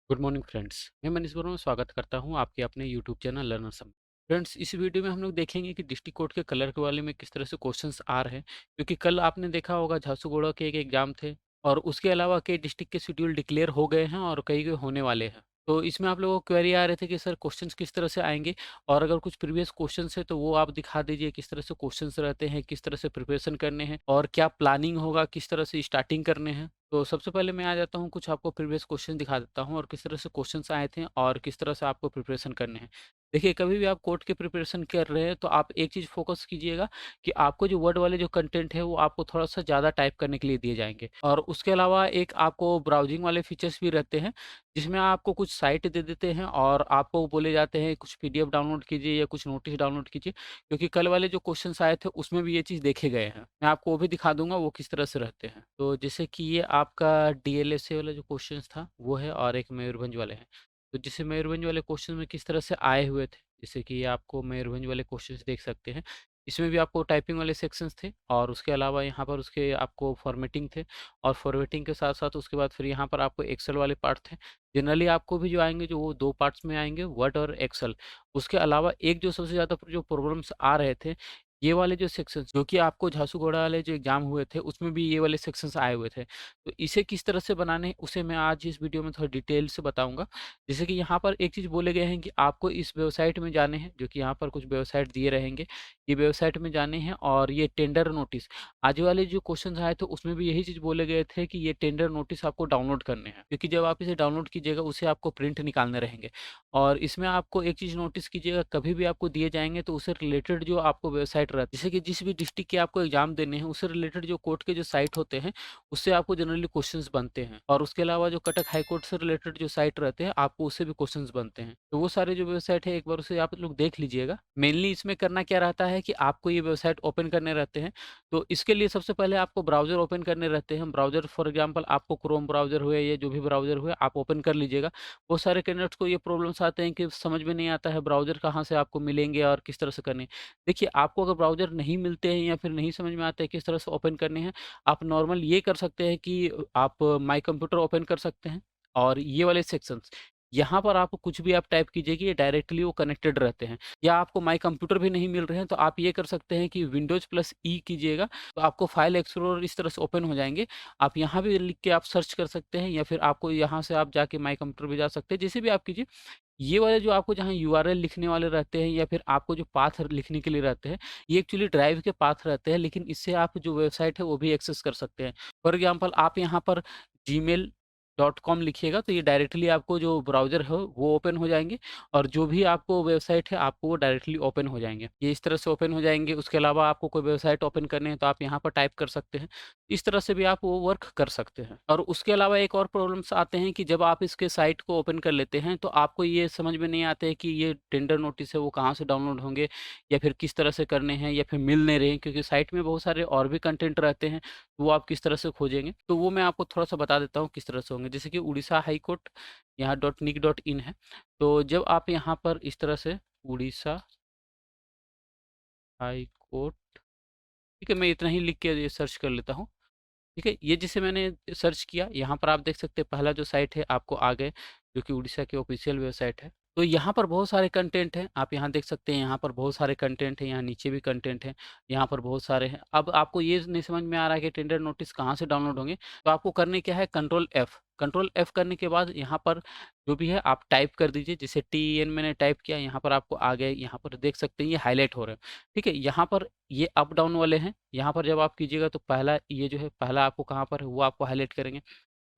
Good morning friends. मैं मनीष वर्मा स्वागत करता हूं आपके अपने यूट्यूब चैनल लर्नर सम। फ्रेंड्स, इस वीडियो में हम लोग देखेंगे कि डिस्ट्रिक्ट कोर्ट के कलर के वाले में किस तरह से क्वेश्चंस आ रहे हैं, क्योंकि कल आपने देखा होगा झारसुगुड़ा के एक एग्जाम थे और उसके अलावा कई डिस्ट्रिक्ट के शेड्यूल डिक्लेयर हो गए हैं और कई के होने वाले हैं। तो इसमें आप लोगों को क्वेरी आ रहे थे कि सर क्वेश्चंस किस तरह से आएंगे, और अगर कुछ प्रीवियस क्वेश्चंस है तो वो आप दिखा दीजिए किस तरह से क्वेश्चंस रहते हैं, किस तरह से प्रिपरेशन करने हैं और क्या प्लानिंग होगा, किस तरह से स्टार्टिंग करने हैं। तो सबसे पहले मैं आ जाता हूँ, कुछ आपको प्रीवियस क्वेश्चन दिखा देता हूँ और किस तरह से क्वेश्चंस आए थे और किस तरह से आपको प्रिपरेशन करने हैं। देखिए, कभी भी आप कोर्ट के प्रिपरेशन कर रहे हैं तो आप एक चीज़ फोकस कीजिएगा कि आपको जो वर्ड वाले जो कंटेंट है वो आपको थोड़ा-सा ज़्यादा टाइप करने के लिए दिए जाएँगे। और उसके अलावा एक आपको ब्राउज़िंग वाले फीचर्स भी रहते हैं, जिसमें आपको कुछ साइट दे देते हैं और आपको बोले जाते हैं कुछ पीडीएफ डाउनलोड कीजिए या कुछ नोटिस डाउनलोड कीजिए, क्योंकि कल वाले जो क्वेश्चंस आए थे उसमें भी ये चीज़ देखे गए हैं। मैं आपको वो भी दिखा दूँगा वो किस तरह से रहते हैं। तो जैसे कि ये आपका डीएलएसए वाला जो क्वेश्चंस था वो है और एक मयूरभंज वाले हैं। तो जैसे मयूरभंज वाले क्वेश्चन में किस तरह से आए हुए थे, जैसे कि ये आपको मयूरभंज वाले क्वेश्चंस देख सकते हैं। इसमें भी आपको टाइपिंग वाले सेक्शंस थे और उसके अलावा यहाँ पर उसके आपको फॉर्मेटिंग थे और फॉर्मेटिंग के साथ-साथ उसके बाद फिर यहाँ पर आपको एक्सेल वाले पार्ट थे। जनरली आपको भी जो आएँगे जो वो 2 पार्ट्स में आएँगे, वर्ड और एक्सेल। उसके अलावा एक जो सबसे ज़्यादा जो प्रॉब्लम्स आ रहे थे, ये वाले जो सेक्शंस जो कि आपको झारसुगुड़ा वाले जो एग्ज़ाम हुए थे, उसमें भी ये वाले सेक्शंस आए हुए थे। तो इसे किस तरह से बनाने हैं, उसे मैं आज इस वीडियो में थोड़ा डिटेल से बताऊँगा। जैसे कि यहाँ पर एक चीज़ बोले गए हैं कि आपको इस वेबसाइट में जाने हैं, जो कि यहाँ पर कुछ वेबसाइट दिए रहेंगे। ये वेबसाइट में जाने हैं और ये टेंडर नोटिस, आज वाले जो क्वेश्चंस आए थे, उसमें भी यही चीज़ बोले गए थे कि ये टेंडर नोटिस आपको डाउनलोड करने हैं, क्योंकि जब आप इसे डाउनलोड कीजिएगा, उसे आपको प्रिंट निकालने रहेंगे। और इसमें आपको एक चीज़ नोटिस कीजिएगा, कभी भी आपको दिए जाएँगे तो उससे रिलेटेड जो आपको वेबसाइट रहती है, जैसे कि जिस भी डिस्ट्रिक्ट के आपको एग्ज़ाम देने हैं, उससे रिलेटेड जो कोर्ट के जो साइट होते हैं, उससे आपको जनरली क्वेश्चंस बनते हैं। और उसके अलावा जो कटक हाई कोर्ट से रिलेटेड जो साइट रहते हैं, आपको उससे भी क्वेश्चंस बनते हैं। तो वो सारे जो वेबसाइट है, एक बार उसे आप लोग देख लीजिएगा। मेनली इसमें करना क्या रहता है कि आपको ये वेबसाइट ओपन करने रहते हैं। तो इसके लिए सबसे पहले आपको ब्राउज़र ओपन करने रहते हैं। ब्राउज़र फॉर एग्ज़ाम्पल आपको क्रोम ब्राउज़र हुए या जो भी ब्राउज़र हुए, आप ओपन कर लीजिएगा। बहुत सारे कैंडिडेट्स को ये प्रॉब्लम्स आते हैं कि समझ में नहीं आता है ब्राउज़र कहाँ से आपको मिलेंगे और किस तरह से करने हैं। देखिए, आपको अगर ब्राउज़र नहीं मिलते हैं या फिर नहीं समझ में आता है किस तरह से ओपन करने हैं, आप नॉर्मल ये कर सकते हैं कि आप माय कंप्यूटर ओपन कर सकते हैं और ये वाले सेक्शंस, यहाँ पर आप कुछ भी आप टाइप कीजिए कि ये डायरेक्टली वो कनेक्टेड रहते हैं। या आपको माय कंप्यूटर भी नहीं मिल रहे हैं, तो आप ये कर सकते हैं कि विंडोज़ प्लस ई कीजिएगा, तो आपको फाइल एक्सप्लोरर इस तरह से ओपन हो जाएँगे। आप यहाँ भी लिख के आप सर्च कर सकते हैं या फिर आपको यहाँ से आप जाके माय कंप्यूटर भी जा सकते हैं, जैसे भी आप कीजिए। ये वाले जो आपको जहाँ यूआरएल लिखने वाले रहते हैं या फिर आपको जो पाथ लिखने के लिए रहते हैं, ये एक्चुअली ड्राइव के पाथ रहते हैं, लेकिन इससे आप जो वेबसाइट है वो भी एक्सेस कर सकते हैं। फॉर एग्ज़ाम्पल आप यहाँ पर gmail.com लिखिएगा तो ये डायरेक्टली आपको जो ब्राउज़र है वो ओपन हो जाएँगे और जो भी आपको वेबसाइट है आपको वो डायरेक्टली ओपन हो जाएँगे। ये इस तरह से ओपन हो जाएँगे, उसके अलावा आपको कोई वेबसाइट ओपन करने हैं तो आप यहाँ पर टाइप कर सकते हैं। इस तरह से भी आप वो वर्क कर सकते हैं। और उसके अलावा एक और प्रॉब्लम्स आते हैं कि जब आप इसके साइट को ओपन कर लेते हैं तो आपको ये समझ में नहीं आता है कि ये टेंडर नोटिस है वो कहाँ से डाउनलोड होंगे या फिर किस तरह से करने हैं या फिर मिल नहीं रहे हैं, क्योंकि साइट में बहुत सारे और भी कंटेंट रहते हैं, वो आप किस तरह से खोजेंगे। तो वो मैं आपको थोड़ा-सा बता देता हूँ किस तरह से होंगे। जैसे कि उड़ीसा हाई कोर्ट यहाँ .nic.in है। तो जब आप यहाँ पर इस तरह से उड़ीसा हाई कोर्ट, ठीक है, मैं इतना ही लिख के ये सर्च कर लेता हूँ। ठीक है, ये जिसे मैंने सर्च किया, यहाँ पर आप देख सकते हैं पहला जो साइट है आपको आ गए, जो कि उड़ीसा की ऑफ़िशियल वेबसाइट है। तो यहाँ पर बहुत सारे कंटेंट हैं, आप यहाँ देख सकते हैं, यहाँ पर बहुत सारे कंटेंट हैं, यहाँ नीचे भी कंटेंट हैं, यहाँ पर बहुत सारे हैं। अब आपको ये नहीं समझ में आ रहा है कि टेंडर नोटिस कहाँ से डाउनलोड होंगे, तो आपको करने क्या है, कंट्रोल एफ करने के बाद यहाँ पर जो भी है आप टाइप कर दीजिए, जैसे टीईएन मैंने टाइप किया, यहाँ पर आपको आ गए, यहाँ पर देख सकते हैं ये हाइलाइट हो रहे हैं। ठीक है, यहाँ पर ये अप डाउन वाले हैं, यहाँ पर जब आप कीजिएगा तो पहला ये जो है, पहला आपको कहाँ पर है वो आपको हाइलाइट करेंगे।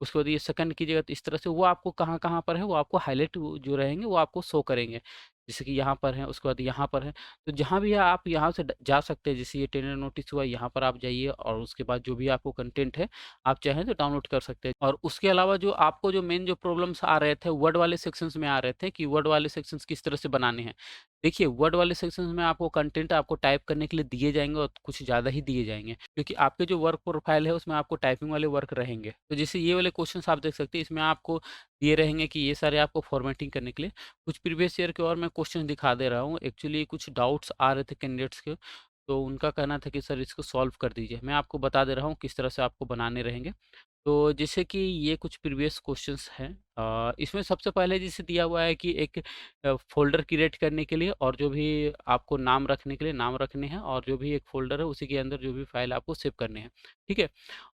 उसके बाद ये सेकंड कीजिएगा तो इस तरह से वो आपको कहाँ-कहाँ पर है वो आपको हाइलाइट वो जो रहेंगे वो आपको शो करेंगे। जैसे कि यहाँ पर है, उसके बाद यहाँ पर है। तो जहाँ भी है आप यहाँ से ड जा सकते हैं, जैसे ये टेंडर नोटिस हुआ, यहाँ पर आप जाइए और उसके बाद जो भी आपको कंटेंट है, आप चाहें तो डाउनलोड कर सकते हैं। और उसके अलावा जो आपको जो मेन जो प्रॉब्लम्स आ रहे थे, वर्ड वाले सेक्शंस में आ रहे थे कि वर्ड वाले सेक्शंस किस तरह से बनाने हैं। देखिए, वर्ड वाले सेक्शंस में आपको कंटेंट आपको टाइप करने के लिए दिए जाएँगे और कुछ ज़्यादा ही दिए जाएँगे, क्योंकि आपके जो वर्क प्रोफाइल है उसमें आपको टाइपिंग वाले वर्क रहेंगे। तो जैसे ये वाले क्वेश्चंस आप देख सकते हैं, इसमें आपको दिए रहेंगे कि ये सारे आपको फॉर्मेटिंग करने के लिए। कुछ प्रीवियस ईयर के और मैं क्वेश्चन दिखा दे रहा हूँ। एक्चुअली कुछ डाउट्स आ रहे थे कैंडिडेट्स के, तो उनका कहना था कि सर इसको सॉल्व कर दीजिए। मैं आपको बता दे रहा हूँ किस तरह से आपको बनाने रहेंगे। तो जैसे कि ये कुछ प्रीवियस क्वेश्चंस हैं। इसमें सबसे पहले जैसे दिया हुआ है कि एक फ़ोल्डर क्रिएट करने के लिए और जो भी आपको नाम रखने के लिए नाम रखने हैं और जो भी एक फ़ोल्डर है उसी के अंदर जो भी फ़ाइल आपको सेव करने हैं, ठीक है?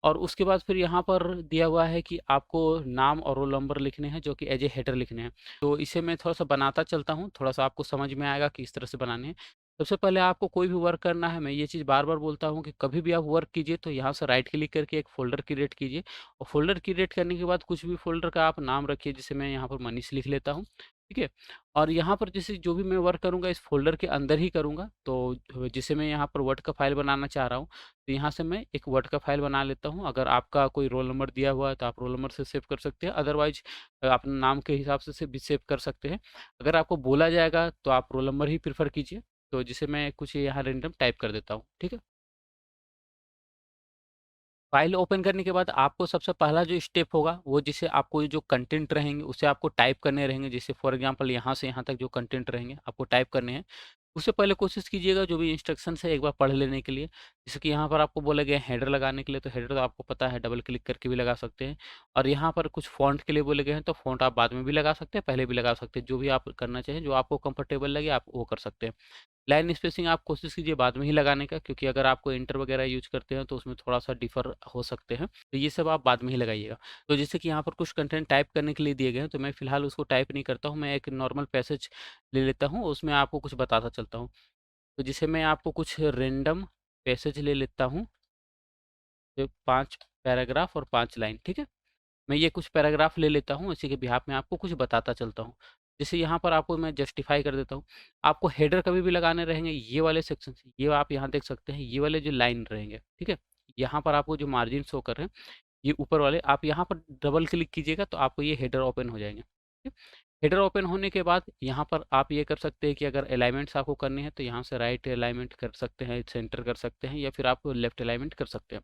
और उसके बाद फिर यहाँ पर दिया हुआ है कि आपको नाम और रोल नंबर लिखने हैं जो कि एज़ ए हेडर लिखने हैं। तो इसे मैं थोड़ा-सा बनाता चलता हूँ, थोड़ा-सा आपको समझ में आएगा कि इस तरह से बनाने हैं। सबसे पहले आपको कोई भी वर्क करना है, मैं ये चीज़ बार-बार बोलता हूँ कि कभी भी आप वर्क कीजिए तो यहाँ से राइट क्लिक करके एक फ़ोल्डर क्रिएट कीजिए और फ़ोल्डर क्रिएट करने के बाद कुछ भी फ़ोल्डर का आप नाम रखिए, जैसे मैं यहाँ पर मनीष लिख लेता हूँ, ठीक है? और यहाँ पर जैसे जो भी मैं वर्क करूँगा इस फ़ोल्डर के अंदर ही करूँगा, तो जैसे मैं यहाँ पर वर्ड का फ़ाइल बनाना चाह रहा हूँ, तो यहाँ से मैं एक वर्ड का फ़ाइल बना लेता हूँ। अगर आपका कोई रोल नंबर दिया हुआ है तो आप रोल नंबर से सेव कर सकते हैं, अदरवाइज़ अपने नाम के हिसाब से भी सेव कर सकते हैं। अगर आपको बोला जाएगा तो आप रोल नंबर ही प्रेफ़र कीजिए। तो जैसे मैं कुछ यहाँ रैंडम टाइप कर देता हूँ, ठीक है? फ़ाइल ओपन करने के बाद आपको सबसे पहला जो स्टेप होगा, वो जिसे आपको ये जो कंटेंट रहेंगे, उसे आपको टाइप करने रहेंगे। जैसे फॉर एग्ज़ाम्पल यहाँ से यहाँ तक जो कंटेंट रहेंगे, आपको टाइप करने हैं। उससे पहले कोशिश कीजिएगा जो भी इंस्ट्रक्शंस है एक बार पढ़ लेने के लिए। जैसे कि यहाँ पर आपको बोला गया है हेडर लगाने के लिए, तो हेडर तो आपको पता है डबल क्लिक करके भी लगा सकते हैं। और यहाँ पर कुछ फ़ॉन्ट के लिए बोले गए हैं, तो फ़ॉन्ट आप बाद में भी लगा सकते हैं, पहले भी लगा सकते हैं। जो भी आप करना चाहें, जो आपको कंफर्टेबल लगे आप वो कर सकते हैं। लाइन स्पेसिंग आप कोशिश कीजिए बाद में ही लगाने का, क्योंकि अगर आपको इंटर वगैरह यूज़ करते हैं तो उसमें थोड़ा-सा डिफ़र हो सकते हैं। तो ये सब आप बाद में ही लगाइएगा। तो जैसे कि यहाँ पर कुछ कंटेंट टाइप करने के लिए दिए गए हैं, तो मैं फ़िलहाल उसको टाइप नहीं करता हूँ, मैं एक नॉर्मल पैसेज ले लेता हूँ, उसमें आपको कुछ बताता चलता हूँ। तो जैसे मैं आपको कुछ रैंडम पैसेज ले लेता हूँ, जो 5 पैराग्राफ और 5 लाइन, ठीक है? मैं ये कुछ पैराग्राफ ले लेता हूँ, इसी के बिहाफ़ में आपको कुछ बताता चलता हूँ। जैसे यहाँ पर आपको मैं जस्टिफ़ाई कर देता हूँ। आपको हेडर कभी भी लगाने रहेंगे ये वाले सेक्शन से, ये आप यहाँ देख सकते हैं, ये वाले जो लाइन रहेंगे, ठीक है? यहाँ पर आपको जो मार्जिन शो कर रहे हैं, ये ऊपर वाले आप यहाँ पर डबल क्लिक कीजिएगा तो आपको ये हेडर ओपन हो जाएँगे, ठीक? हेडर ओपन होने के बाद यहाँ पर आप ये कर सकते हैं कि अगर अलाइनमेंट्स आपको करने हैं, तो यहाँ से राइट अलाइनमेंट कर सकते हैं, सेंटर कर सकते हैं या फिर आप लेफ्ट अलाइनमेंट कर सकते हैं।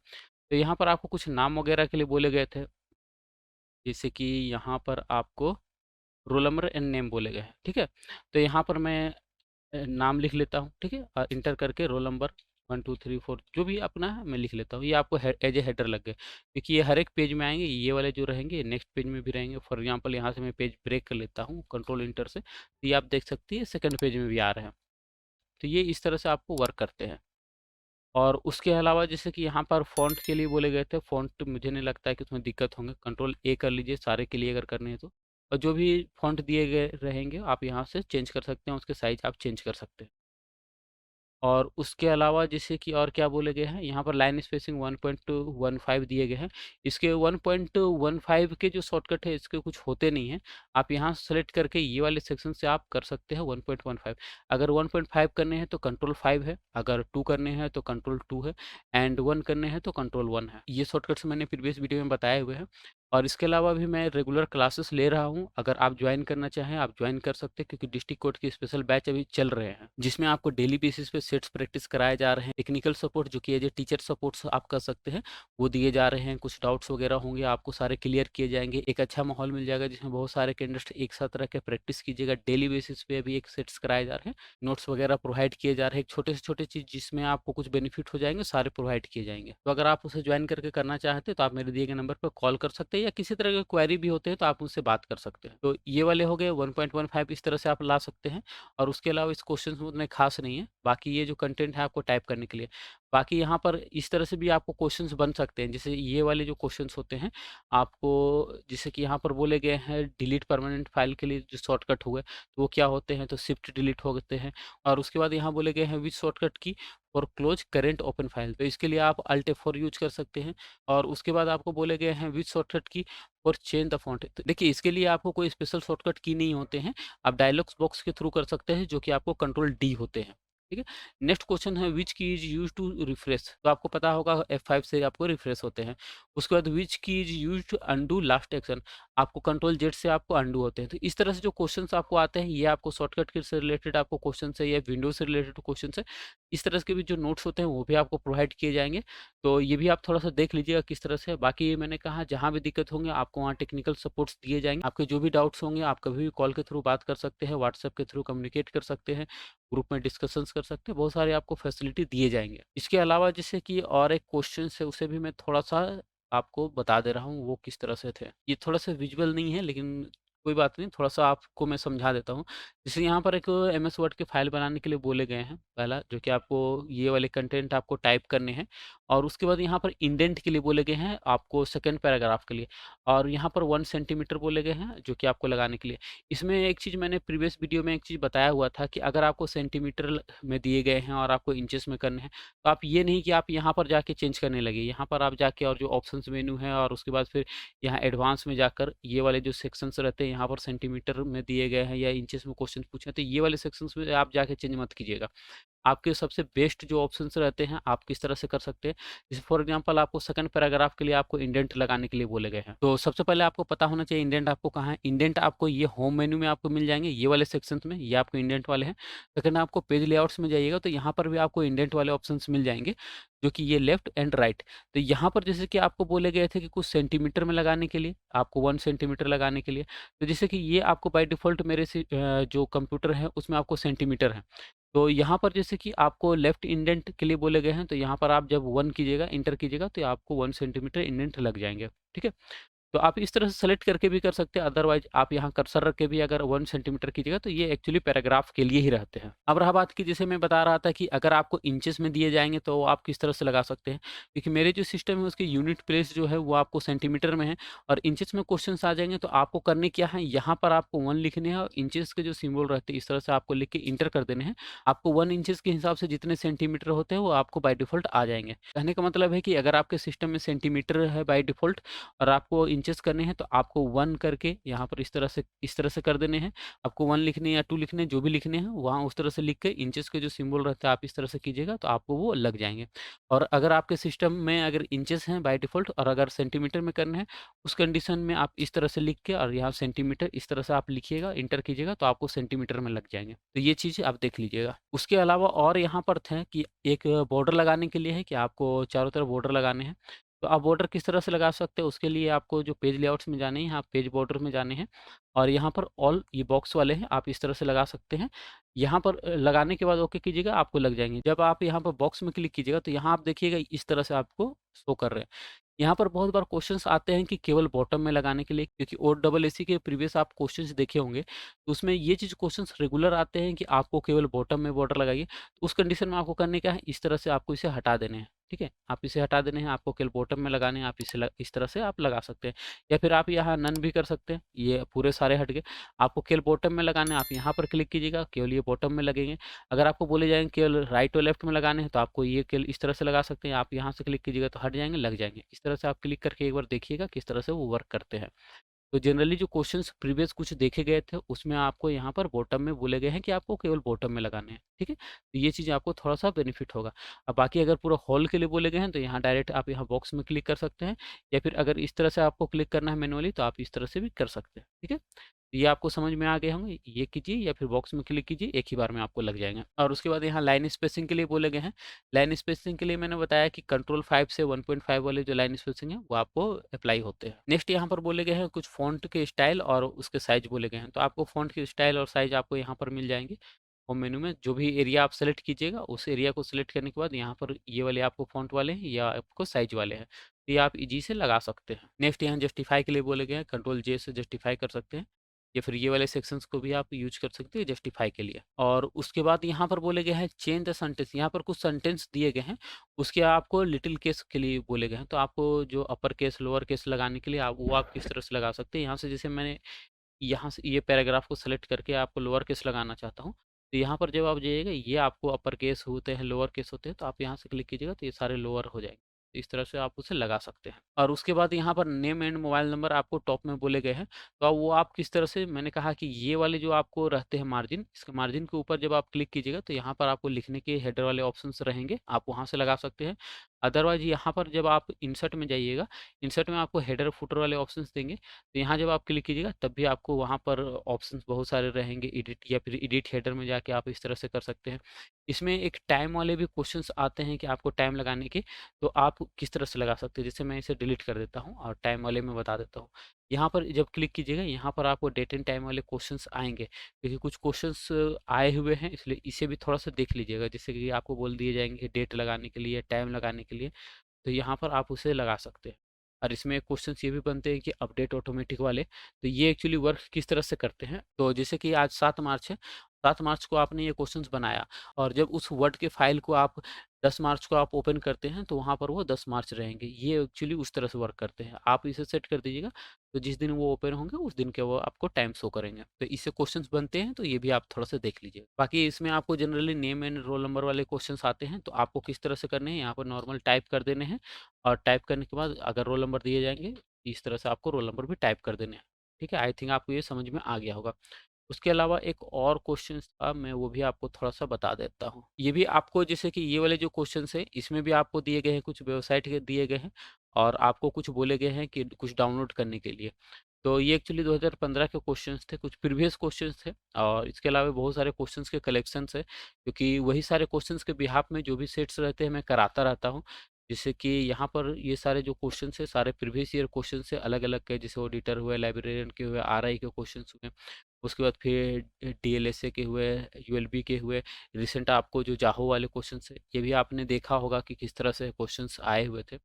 तो यहाँ पर आपको कुछ नाम वगैरह के लिए बोले गए थे, जैसे कि यहाँ पर आपको रोल नंबर एंड नेम बोले गए हैं, ठीक है? तो यहाँ पर मैं नाम लिख लेता हूँ, ठीक है? इंटर करके रोल नंबर 1, 2, 3, 4 जो भी अपना है मैं लिख लेता हूँ। ये आपको एज ए हेडर लग गए, क्योंकि ये हर एक पेज में आएँगे, ये वाले जो रहेंगे नेक्स्ट पेज में भी रहेंगे। फॉर एग्ज़ाम्पल यहाँ से मैं पेज ब्रेक कर लेता हूँ कंट्रोल इंटर से, तो ये आप देख सकती हैं सेकंड पेज में भी आ रहे हैं। तो ये इस तरह से आपको वर्क करते हैं। और उसके अलावा जैसे कि यहाँ पर फ़ॉन्ट के लिए बोले गए थे, फ़ॉन्ट मुझे नहीं लगता है कि उसमें दिक्कत होंगे, कंट्रोल ए कर लीजिए सारे के लिए अगर करने हैं तो। और जो भी फ़ॉन्ट दिए गए रहेंगे, आप यहाँ से चेंज कर सकते हैं, उसके साइज़ आप चेंज कर सकते हैं। और उसके अलावा जैसे कि और क्या बोले गए हैं, यहाँ पर लाइन स्पेसिंग 1.15 दिए गए हैं। इसके 1.15 के जो शॉर्टकट है, इसके कुछ होते नहीं हैं। आप यहाँ सेलेक्ट करके ये वाले सेक्शन से आप कर सकते हैं 1.15। अगर 1.5 करने हैं तो कंट्रोल 5 है, अगर 2 करने हैं तो कंट्रोल 2 है एंड 1 करने हैं तो कंट्रोल 1 है। ये शॉर्टकट्स मैंने प्रीवियस वीडियो में बताए हुए हैं। और इसके अलावा भी मैं रेगुलर क्लासेस ले रहा हूँ, अगर आप जॉइन करना चाहें, आप जॉइन कर सकते हैं, क्योंकि डिस्ट्रिक्ट कोर्ट के स्पेशल बैच अभी चल रहे हैं, जिसमें आपको डेली बेसिस पे सेट्स प्रैक्टिस कराए जा रहे हैं। टेक्निकल सपोर्ट जो कि एज ए टीचर सपोर्ट्स आप कर सकते हैं, वो दिए जा रहे हैं। कुछ डाउट्स वगैरह होंगे, आपको सारे क्लियर किए जाएँगे। एक अच्छा माहौल मिल जाएगा जिसमें बहुत सारे कैंडिडेट्स एक साथ रह के प्रैक्टिस कीजिएगा। डेली बेसिस पे अभी एक सेट्स कराए जा रहे हैं, नोट्स वगैरह प्रोवाइड किए जा रहे हैं। छोटे से छोटे चीज़ जिसमें आपको कुछ बेनिफिट हो जाएँगे, सारे प्रोवाइड किए जाएँगे। तो अगर आप उसे जॉइन करके करना चाहते हैं, तो आप मेरे दिए गए नंबर पर कॉल कर सकते हैं, या किसी तरह की क्वेरी भी होते हैं तो आप मुझसे बात कर सकते हैं। तो ये वाले हो गए 1.15, इस तरह से आप ला सकते हैं। और उसके अलावा इस क्वेश्चन में उतने खास नहीं है। बाकी ये जो कंटेंट है आपको टाइप करने के लिए। बाकी यहाँ पर इस तरह से भी आपको क्वेश्चंस बन सकते हैं। जैसे ये वाले जो क्वेश्चंस होते हैं, आपको जैसे कि यहाँ पर बोले गए हैं डिलीट परमानेंट फाइल के लिए जो शॉर्टकट हुए, तो वो क्या होते हैं, तो शिफ्ट डिलीट होते हैं। और उसके बाद यहाँ बोले गए हैं विच शॉर्टकट की for close current open file, तो इसके लिए आप अल्ट F4 यूज़ कर सकते हैं। और उसके बाद आपको बोले गए हैं विच शॉर्टकट की फॉर चेंज द फ़ॉन्ट, तो देखिए इसके लिए आपको कोई स्पेशल शॉर्टकट की नहीं होते हैं। आप डायलॉग्स बॉक्स के थ्रू कर सकते हैं, जो कि आपको कंट्रोल डी होते हैं। ठीक है? नेक्स्ट क्वेश्चन है व्हिच की इज़ यूज्ड टू रिफ्रेश, तो आपको पता होगा F5 से आपको रिफ्रेश होते हैं। उसके बाद व्हिच की is used to undo last action, आपको कंट्रोल जेड से आपको अनडू होते हैं। तो इस तरह से जो क्वेश्चंस आपको आते हैं, ये आपको शॉर्टकट के से रिलेटेड आपको क्वेश्चन है, या विंडो से रिलेटेड क्वेश्चन है। इस तरह के भी जो नोट्स होते हैं वो भी आपको प्रोवाइड किए जाएँगे। तो ये भी आप थोड़ा-सा देख लीजिएगा किस तरह से। बाकी मैंने कहा जहाँ भी दिक्कत होंगे आपको वहाँ टेक्निकल सपोर्ट्स दिए जाएँगे। आपके जो भी डाउट्स होंगे आप कभी भी कॉल के थ्रू बात कर सकते हैं, व्हाट्सएप के थ्रू कम्युनिकेट कर सकते हैं, ग्रुप में डिस्कशंस कर सकते हैं, बहुत सारे आपको फैसिलिटी दिए जाएँगे। इसके अलावा जैसे कि और एक क्वेश्चन्स है उसे भी मैं थोड़ा-सा आपको बता दे रहा हूँ वो किस तरह से थे। ये थोड़ा-सा विजुअल नहीं है लेकिन कोई बात नहीं, थोड़ा-सा आपको मैं समझा देता हूँ। जैसे यहाँ पर एक एमएस वर्ड की फ़ाइल बनाने के लिए बोले गए हैं, पहला जो कि आपको ये वाले कंटेंट आपको टाइप करने हैं और उसके बाद यहाँ पर इंडेंट के लिए बोले गए हैं आपको सेकंड पैराग्राफ के लिए और यहाँ पर 1 सेंटीमीटर बोले गए हैं जो कि आपको लगाने के लिए। इसमें एक चीज़ मैंने प्रीवियस वीडियो में एक चीज़ बताया हुआ था कि अगर आपको सेंटीमीटर में दिए गए हैं और आपको इंचेस में करने हैं, तो आप ये नहीं कि आप यहाँ पर जाके चेंज करने लगे। यहाँ पर आप जाके और जो ऑप्शंस मेनू है और उसके बाद फिर यहाँ एडवांस में जाकर ये वाले जो सेक्शंस रहते हैं, यहाँ पर सेंटीमीटर में दिए गए हैं या इंचेस में क्वेश्चन पूछे हैं, तो ये वाले सेक्शंस में आप जाके चेंज मत कीजिएगा। आपके सबसे बेस्ट जो ऑप्शंस रहते हैं, आप किस तरह से कर सकते हैं। जैसे फॉर एग्ज़ाम्पल आपको सेकंड पैराग्राफ के लिए आपको इंडेंट लगाने के लिए बोले गए हैं। तो सबसे पहले आपको पता होना चाहिए इंडेंट आपको कहाँ है। इंडेंट आपको ये होम मेन्यू में आपको मिल जाएँगे, ये वाले सेक्शंस में, ये आपको इंडेंट वाले हैं। सेकंड आपको पेज लेआउट्स में जाइएगा तो यहाँ पर भी आपको इंडेंट वाले ऑप्शंस मिल जाएँगे, जो कि ये लेफ्ट एंड राइट। तो यहाँ पर जैसे कि आपको बोले गए थे कि कुछ सेंटीमीटर में लगाने के लिए, आपको 1 सेंटीमीटर लगाने के लिए। तो जैसे कि ये आपको बाय डिफ़ॉल्ट मेरे से जो कंप्यूटर है उसमें आपको सेंटीमीटर है। तो यहाँ पर जैसे कि आपको लेफ्ट इंडेंट के लिए बोले गए हैं, तो यहाँ पर आप जब 1 कीजिएगा, एंटर कीजिएगा, तो आपको 1 सेंटीमीटर इंडेंट लग जाएँगे, ठीक है? तो आप इस तरह से सेलेक्ट करके भी कर सकते हैं, अदरवाइज़ आप यहाँ कर्सर रख के भी अगर 1 सेंटीमीटर कीजिएगा, तो ये एक्चुअली पैराग्राफ के लिए ही रहते हैं। अब रहा बात की जैसे मैं बता रहा था कि अगर आपको इंचेस में दिए जाएँगे, तो आप किस तरह से लगा सकते हैं। क्योंकि मेरे जो सिस्टम है, उसके यूनिट प्लेस जो है, वो आपको सेंटीमीटर में है और इंचेस में क्वेश्चन्स आ जाएँगे, तो आपको करने क्या है, यहाँ पर आपको 1 लिखने हैं और इंचेस के जो सिंबल रहते हैं, इस तरह से आपको लिख के एंटर कर देने हैं। आपको 1 इंचेस के हिसाब से जितने सेंटीमीटर होते हैं, वो आपको बाय डिफ़ॉल्ट आ जाएँगे। कहने का मतलब है कि अगर आपके सिस्टम में सेंटीमीटर है बाय डिफ़ॉल्ट और आपको इंचेस करने हैं तो आपको 1 करके यहाँ पर इस तरह से कर देने हैं। आपको 1 लिखने या 2 लिखने जो भी लिखने हैं वहाँ उस तरह से लिख के इंचेस के जो सिंबल रहता है आप इस तरह से कीजिएगा तो आपको वो लग जाएँगे। और अगर आपके सिस्टम में अगर इंचेस हैं बाय डिफ़ॉल्ट और अगर सेंटीमीटर में करने हैं, उस कंडीशन में आप इस तरह से लिख के और यहाँ सेंटीमीटर इस तरह से आप लिखिएगा, एंटर कीजिएगा तो आपको सेंटीमीटर में लग जाएँगे। तो ये चीज़ आप देख लीजिएगा। उसके अलावा और यहाँ पर थे कि एक बॉर्डर लगाने के लिए है कि आपको चारों तरफ बॉर्डर लगाने हैं। तो आप बॉर्डर किस तरह से लगा सकते हैं, उसके लिए आपको जो पेज लेआउट्स में जाने हैं, आप पेज बॉर्डर में जाने हैं और यहाँ पर ऑल ये बॉक्स वाले हैं, आप इस तरह से लगा सकते हैं। यहाँ पर लगाने के बाद ओके कीजिएगा, आपको लग जाएँगे। जब आप यहाँ पर बॉक्स में क्लिक कीजिएगा, तो यहाँ आप देखिएगा इस तरह से आपको शो कर रहे हैं। यहाँ पर बहुत बार क्वेश्चंस आते हैं कि केवल बॉटम में लगाने के लिए क्योंकि ओडब्ल्यूएसी के प्रीवियस आप क्वेश्चंस देखे होंगे, तो उसमें ये चीज़ क्वेश्चंस रेगुलर आते हैं कि आपको केवल बॉटम में बॉर्डर लगाइए। तो उस कंडीशन में आपको करने क्या है, इस तरह से आपको इसे हटा देने हैं, ठीक है? आप इसे हटा देने हैं, आपको केवल बॉटम में लगाने हैं, आप इस तरह से आप लगा सकते हैं। या फिर आप यहाँ नन भी कर सकते हैं, ये पूरे सारे हट गए। आपको केवल बॉटम में लगाने हैं, आप यहाँ पर क्लिक कीजिएगा, केवल ये बॉटम में लगेंगे। अगर आपको बोले जाएँगे केवल राइट और लेफ्ट में लगाने हैं, तो आपको ये केवल इस तरह से लगा सकते हैं। आप यहाँ से क्लिक कीजिएगा तो हट जाएँगे, लग जाएँगे। इस तरह से आप क्लिक करके एक बार देखिएगा किस तरह से वो वर्क करते हैं। तो जनरली जो क्वेश्चंस प्रीवियस कुछ देखे गए थे, उसमें आपको यहाँ पर बॉटम में बोले गए हैं कि आपको केवल बॉटम में लगाने हैं, ठीक है? तो ये चीज़ आपको थोड़ा-सा बेनिफिट होगा। अब बाकी अगर पूरा हॉल के लिए बोले गए हैं, तो यहाँ डायरेक्ट आप यहाँ बॉक्स में क्लिक कर सकते हैं या फिर अगर इस तरह से आपको क्लिक करना है मैनुअली, तो आप इस तरह से भी कर सकते हैं, ठीक है? ये आपको समझ में आ गए होंगे, ये कीजिए या फिर बॉक्स में क्लिक कीजिए, एक ही बार में आपको लग जाएगा। और उसके बाद यहाँ लाइन स्पेसिंग के लिए बोले गए हैं। लाइन स्पेसिंग के लिए मैंने बताया कि कंट्रोल 5 से 1.5 वाले जो लाइन स्पेसिंग है, वो आपको अप्लाई होते हैं। नेक्स्ट यहाँ पर बोले गए हैं कुछ फ़ॉन्ट के स्टाइल और उसके साइज़ बोले गए हैं। तो आपको फ़ॉन्ट के स्टाइल और साइज़ आपको यहाँ पर मिल जाएँगे। होम मेन्यू में जो भी एरिया आप सेलेक्ट कीजिएगा, उस एरिया को सेलेक्ट करने के बाद यहाँ पर ये वाले आपको फ़ॉन्ट वाले हैं या आपको साइज़ वाले हैं। तो ये आप ईज़ी से लगा सकते हैं। नेक्स्ट यहाँ जस्टिफाई के लिए बोले गए हैं, कंट्रोल जे से जस्टिफाई कर सकते हैं। या फिर ये वाले सेक्शंस को भी आप यूज़ कर सकते हैं जस्टिफाई के लिए। और उसके बाद यहाँ पर बोले गए हैं चेंज द सेंटेंस, यहाँ पर कुछ सेंटेंस दिए गए हैं, उसके आपको लिटिल केस के लिए बोले गए हैं। तो आपको जो अपर केस, लोअर केस लगाने के लिए आप वो आप किस तरह से लगा सकते हैं। यहाँ से जैसे मैंने यहाँ से ये पैराग्राफ को सेलेक्ट करके आपको लोअर केस लगाना चाहता हूँ। तो यहाँ पर जब आप जाइएगा ये आपको अपर केस होते हैं, लोअर केस होते हैं, तो आप यहाँ से क्लिक कीजिएगा तो ये सारे लोअर हो जाएँगे। तो इस तरह से आप उसे लगा सकते हैं। और उसके बाद यहाँ पर नेम एंड मोबाइल नंबर आपको टॉप में बोले गए हैं। तो अब वो आप किस तरह से, मैंने कहा कि ये वाले जो आपको रहते हैं मार्जिन, इसके मार्जिन के ऊपर जब आप क्लिक कीजिएगा तो यहाँ पर आपको लिखने के हेडर वाले ऑप्शंस रहेंगे, आप वहाँ से लगा सकते हैं। अदरवाइज़ यहाँ पर जब आप इंसर्ट में जाइएगा, इंसर्ट में आपको हेडर फुटर वाले ऑप्शंस देंगे। तो यहाँ जब आप क्लिक कीजिएगा तब भी आपको वहाँ पर ऑप्शंस बहुत सारे रहेंगे, एडिट या फिर एडिट हेडर में जाके आप इस तरह से कर सकते हैं। इसमें एक टाइम वाले भी क्वेश्चंस आते हैं कि आपको टाइम लगाने के, तो आप किस तरह से लगा सकते हैं। जैसे मैं इसे डिलीट कर देता हूँ और टाइम वाले में बता देता हूँ। यहाँ पर जब क्लिक कीजिएगा यहाँ पर आपको डेट एंड टाइम वाले क्वेश्चंस आएँगे, क्योंकि कुछ क्वेश्चंस आए हुए हैं इसलिए इसे भी थोड़ा-सा देख लीजिएगा। जैसे कि आपको बोल दिए जाएँगे डेट लगाने के लिए, टाइम लगाने के लिए, तो यहाँ पर आप उसे लगा सकते हैं। और इसमें क्वेश्चंस ये भी बनते हैं कि अपडेट ऑटोमेटिक वाले, तो ये एक्चुअली वर्क किस तरह से करते हैं। तो जैसे कि आज 7 मार्च है, 7 मार्च को आपने ये क्वेश्चंस बनाया और जब उस वर्ड के फाइल को आप 10 मार्च को आप ओपन करते हैं, तो वहाँ पर वो 10 मार्च रहेंगे। ये एक्चुअली उस तरह से वर्क करते हैं। आप इसे सेट कर दीजिएगा, तो जिस दिन वो ओपन होंगे, उस दिन के वो आपको टाइम शो करेंगे। तो इससे क्वेश्चंस बनते हैं, तो ये भी आप थोड़ा-सा देख लीजिए। बाकी इसमें आपको generally name and roll number वाले क्वेश्चंस आते हैं, तो आपको किस तरह से करने हैं, यहाँ पर नॉर्मल टाइप कर देने हैं और टाइप करने के बाद अगर रोल नंबर दिए जाएँगे, इस तरह से आपको रोल नंबर भी टाइप कर देने हैं। ठीक है? आई थिंक आपको ये समझ में आ गया होगा। उसके अलावा एक और क्वेश्चन्स था, मैं वो भी आपको थोड़ा-सा बता देता हूँ। ये भी आपको जैसे कि ये वाले जो क्वेश्चन्स हैं, इसमें भी आपको दिए गए हैं, कुछ वेबसाइट के दिए गए हैं और आपको कुछ बोले गए हैं कि कुछ डाउनलोड करने के लिए। तो ये एक्चुअली 2015 के क्वेश्चन्स थे, कुछ प्रीवियस क्वेश्चन्स थे और इसके अलावा बहुत सारे क्वेश्चन्स के कलेक्शंस हैं, क्योंकि वही सारे क्वेश्चन्स के बिहाफ़ में जो भी सेट्स रहते हैं, मैं कराता रहता हूँ। जैसे कि यहाँ पर ये सारे जो क्वेश्चन्स हैं, सारे प्रीवियस ईयर क्वेश्चन्स से अलग-अलग के, जैसे ऑडिटर हुए, लाइब्रेरियन के हुए, आरआई के क्वेश्चन्स हुए। उसके बाद फिर डीएलएसए के हुए, यूएलबी के हुए, रिसेंट आपको जो जाहो वाले क्वेश्चन्स हैं, ये भी आपने देखा होगा कि किस तरह से क्वेश्चन्स आए हुए थे।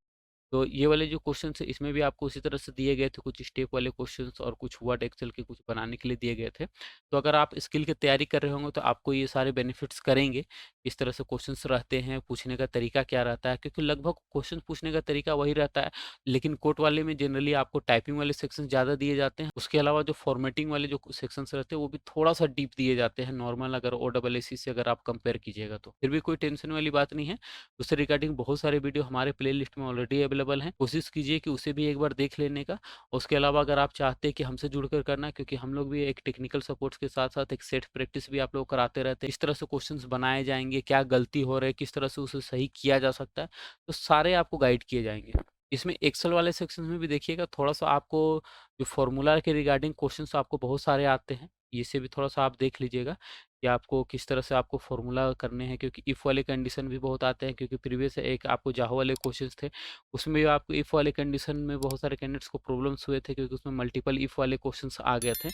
तो ये वाले जो क्वेश्चन्स हैं, इसमें भी आपको उसी तरह से दिए गए थे, कुछ स्टेप वाले क्वेश्चन्स और कुछ वर्ड एक्सेल के कुछ बनाने के लिए दिए गए थे। तो अगर आप स्किल की तैयारी कर रहे होंगे, तो आपको ये सारे बेनिफिट्स करेंगे। इस तरह से क्वेश्चन्स रहते हैं, पूछने का तरीका क्या रहता है, क्योंकि लगभग क्वेश्चन पूछने का तरीका वही रहता है, लेकिन कोट वाले में जनरली आपको टाइपिंग वाले सेक्शन ज़्यादा दिए जाते हैं। उसके अलावा जो फॉर्मेटिंग वाले जो सेक्शंस रहते हैं, वो भी थोड़ा-सा डीप दिए जाते हैं, नॉर्मल अगर ओएएससी से अगर आप कंपेयर कीजिएगा तो। फिर भी कोई टेंशन वाली बात नहीं है। उससे रिगार्डिंग बहुत सारे वीडियो हमारे प्लेलिस्ट में ऑलरेडी अवेलेबल हैं। कोशिश कीजिए कि उसे भी एक बार देख लेने का। उसके अलावा अगर आप चाहते हैं कि हमसे जुड़कर करना है, क्योंकि हम लोग भी एक टेक्निकल सपोर्ट्स के साथ-साथ एक सेट प्रैक्टिस भी आप लोग कराते रहते हैं। इस तरह से क्वेश्चंस बनाए जाएँगे, क्या गलती हो रही है, किस तरह से उसे सही किया जा सकता है, तो सारे आपको गाइड किए जाएँगे। इसमें एक्सेल वाले सेक्शन में भी देखिएगा, थोड़ा-सा आपको जो फ़ॉर्मूला के रिगार्डिंग क्वेश्चंस आपको बहुत सारे आते हैं। इसे भी थोड़ा-सा आप देख लीजिएगा कि आपको किस तरह से आपको फ़ॉर्मूला करने हैं, क्योंकि इफ वाले कंडीशन भी बहुत आते हैं, क्योंकि प्रीवियस एक आपको जावा वाले क्वेश्चंस थे, उसमें भी आपको इफ वाले कंडीशन में बहुत सारे कैंडिडेट्स को प्रॉब्लम्स हुए थे, क्योंकि उसमें मल्टीपल इफ वाले क्वेश्चंस आ गए थे।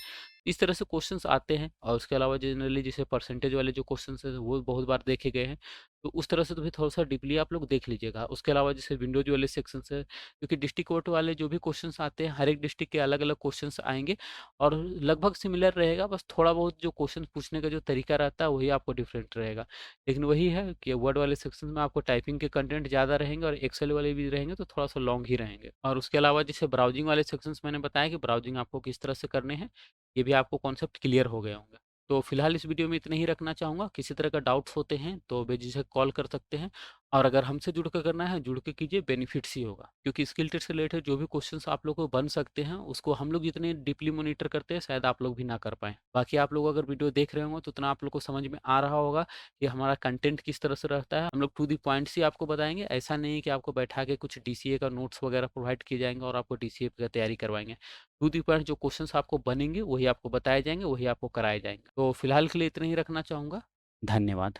इस तरह से क्वेश्चंस आते हैं और उसके अलावा जनरली जैसे परसेंटेज वाले जो क्वेश्चंस हैं, वो बहुत बार देखे गए हैं। तो उस तरह से तो भी थोड़ा-सा डीपली आप लोग देख लीजिएगा। उसके अलावा जैसे विंडोज़ वाले सेक्शंस है, क्योंकि डिस्ट्रिक्ट कोर्ट वाले जो भी क्वेश्चंस आते हैं, हर एक डिस्ट्रिक्ट के अलग-अलग क्वेश्चंस आएँगे और लगभग सिमिलर रहेगा, बस थोड़ा बहुत जो क्वेश्चन पूछने का जो तरीका रहता है, वही आपको डिफरेंट रहेगा। लेकिन वही है कि वर्ड वाले सेक्शन में आपको टाइपिंग के कंटेंट ज़्यादा रहेंगे और एक्सेल वाले भी रहेंगे, तो थोड़ा-सा लॉन्ग ही रहेंगे। और उसके अलावा जैसे ब्राउज़िंग वाले सेक्शंस मैंने बताया कि ब्राउज़िंग आपको किस तरह से करने हैं, ये भी आपको कॉन्सेप्ट क्लियर हो गए होंगे। तो फिलहाल इस वीडियो में इतना ही रखना चाहूँगा। किसी तरह का डाउट्स होते हैं, तो बेझिझक कॉल कर सकते हैं और अगर हमसे जुड़ के करना है, जुड़ के कीजिए, बेनिफिट्स ही होगा। क्योंकि स्किल टेस्ट से रिलेटेड जो भी क्वेश्चंस आप लोगों को बन सकते हैं, उसको हम लोग जितने डीपली मॉनिटर करते हैं, शायद आप लोग भी ना कर पाएँ। बाकी आप लोग अगर वीडियो देख रहे होंगे, तो उतना आप लोग को समझ में आ रहा होगा कि हमारा कंटेंट किस तरह से रहता है। हम लोग टू द पॉइंट्स ही आपको बताएँगे। ऐसा नहीं है कि आपको बैठा के कुछ डीसीए का नोट्स वगैरह प्रोवाइड किए जाएँगे और आपको डीसीए की तैयारी करवाएँगे। टू दी पॉइंट जो क्वेश्चंस आपको बनेंगे, वही आपको बताए जाएँगे, वही आपको कराए जाएँगे। तो फिलहाल के लिए इतना ही रखना चाहूँगा। धन्यवाद।